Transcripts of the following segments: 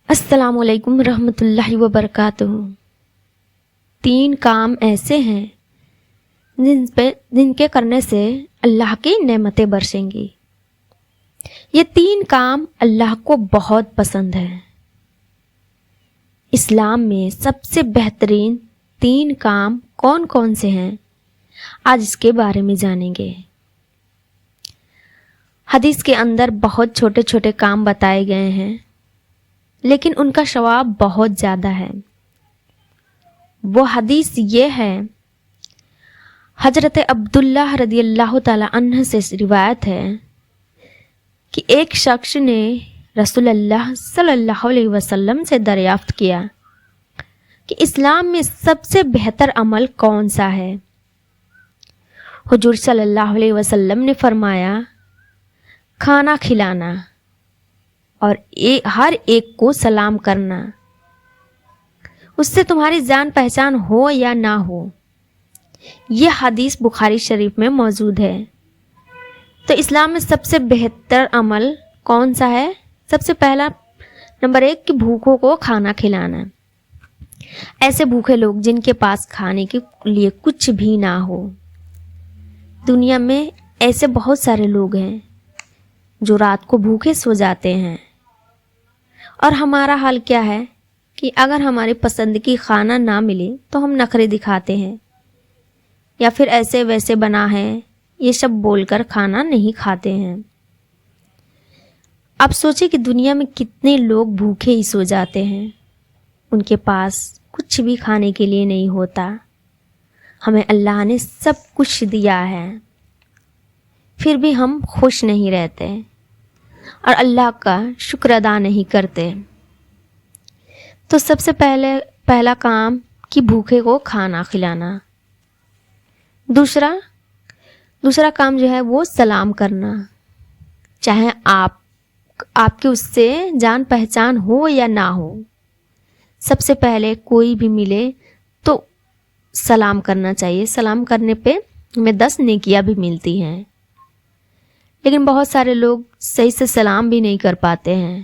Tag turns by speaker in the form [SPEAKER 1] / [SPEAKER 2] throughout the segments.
[SPEAKER 1] السلام علیکم ورحمۃ اللہ وبرکاتہ۔ 3 کام ایسے ہیں جن کے کرنے سے اللہ کی نعمتیں برسیں گی۔ یہ 3 کام اللہ کو بہت پسند ہے۔ اسلام میں سب سے بہترین 3 کام کون کون سے ہیں، آج اس کے بارے میں جانیں گے۔ حدیث کے اندر بہت چھوٹے چھوٹے کام بتائے گئے ہیں، لیکن ان کا ثواب بہت زیادہ ہے۔ وہ حدیث یہ ہے، حضرت عبداللہ رضی اللہ تعالی عنہ سے روایت ہے کہ ایک شخص نے رسول اللہ صلی اللہ علیہ وسلم سے دریافت کیا کہ اسلام میں سب سے بہتر عمل کون سا ہے۔ حضور صلی اللہ علیہ وسلم نے فرمایا، کھانا کھلانا اور ہر ایک کو سلام کرنا، اس سے تمہاری جان پہچان ہو یا نہ ہو۔ یہ حدیث بخاری شریف میں موجود ہے۔ تو اسلام میں سب سے بہتر عمل کون سا ہے؟ سب سے پہلا نمبر 1 کہ بھوکوں کو کھانا کھلانا۔ ایسے بھوکے لوگ جن کے پاس کھانے کے لیے کچھ بھی نہ ہو۔ دنیا میں ایسے بہت سارے لوگ ہیں جو رات کو بھوکے سو جاتے ہیں، اور ہمارا حال کیا ہے کہ اگر ہماری پسند کی کھانا نہ ملے تو ہم نخرے دکھاتے ہیں، یا پھر ایسے ویسے بنا ہے یہ سب بول کر کھانا نہیں کھاتے ہیں۔ اب سوچیں کہ دنیا میں کتنے لوگ بھوکے ہی سو جاتے ہیں، ان کے پاس کچھ بھی کھانے کے لیے نہیں ہوتا۔ ہمیں اللہ نے سب کچھ دیا ہے، پھر بھی ہم خوش نہیں رہتے اور اللہ کا شکر ادا نہیں کرتے۔ تو سب سے پہلا کام کہ بھوکے کو کھانا کھلانا۔ دوسرا کام جو ہے وہ سلام کرنا، چاہے آپ کے اس سے جان پہچان ہو یا نہ ہو۔ سب سے پہلے کوئی بھی ملے تو سلام کرنا چاہیے۔ سلام کرنے پہ ہمیں 10 نیکیاں بھی ملتی ہیں، لیکن بہت سارے لوگ صحیح سے سلام بھی نہیں کر پاتے ہیں۔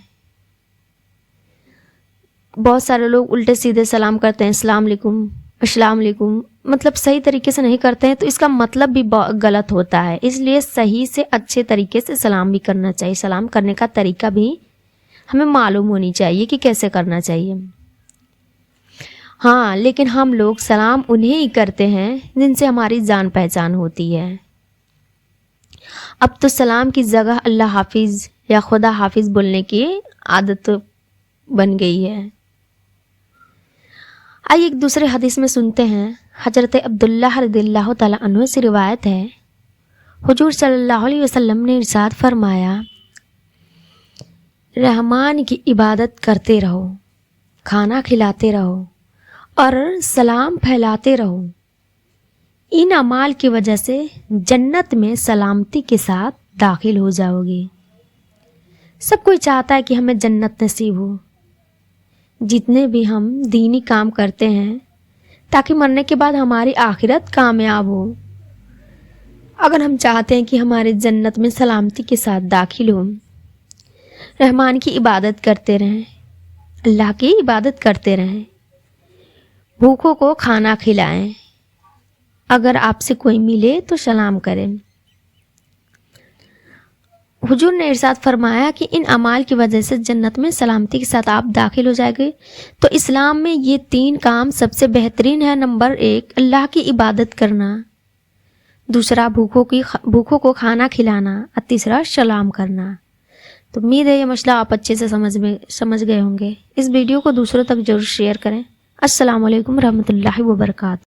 [SPEAKER 1] بہت سارے لوگ الٹے سیدھے سلام کرتے ہیں، السلام علیکم، السلام علیکم، مطلب صحیح طریقے سے نہیں کرتے ہیں، تو اس کا مطلب بھی غلط ہوتا ہے۔ اس لیے صحیح سے اچھے طریقے سے سلام بھی کرنا چاہیے۔ سلام کرنے کا طریقہ بھی ہمیں معلوم ہونی چاہیے کہ کیسے کرنا چاہیے۔ ہاں، لیکن ہم لوگ سلام انہیں ہی کرتے ہیں جن سے ہماری جان پہچان ہوتی ہے۔ اب تو سلام کی جگہ اللہ حافظ یا خدا حافظ بولنے کی عادت بن گئی ہے۔ آئیے ایک دوسرے حدیث میں سنتے ہیں۔ حضرت عبداللہ رضی اللہ تعالیٰ عنہ سے روایت ہے، حضور صلی اللہ علیہ وسلم نے ارشاد فرمایا، رحمان کی عبادت کرتے رہو، کھانا کھلاتے رہو اور سلام پھیلاتے رہو۔ ان اعمال کی وجہ سے جنت میں سلامتی کے ساتھ داخل ہو جاؤ گے۔ سب کوئی چاہتا ہے کہ ہمیں جنت نصیب ہو۔ جتنے بھی ہم دینی کام کرتے ہیں تاکہ مرنے کے بعد ہماری آخرت کامیاب ہو۔ اگر ہم چاہتے ہیں کہ ہمارے جنت میں سلامتی کے ساتھ داخل ہو، رحمان کی عبادت کرتے رہیں، اللہ کی عبادت کرتے رہیں، بھوکوں کو کھانا کھلائیں، اگر آپ سے کوئی ملے تو سلام کریں۔ حضور نے ارشاد فرمایا کہ ان اعمال کی وجہ سے جنت میں سلامتی کے ساتھ آپ داخل ہو جائیں گے۔ تو اسلام میں یہ 3 کام سب سے بہترین ہے۔ نمبر 1 اللہ کی عبادت کرنا، دوسرا بھوکوں کو کھانا کھلانا، اور تیسرا سلام کرنا۔ تو امید ہے یہ مسئلہ آپ اچھے سے سمجھ گئے ہوں گے۔ اس ویڈیو کو دوسروں تک ضرور شیئر کریں۔ السلام علیکم ورحمۃ اللہ وبرکاتہ۔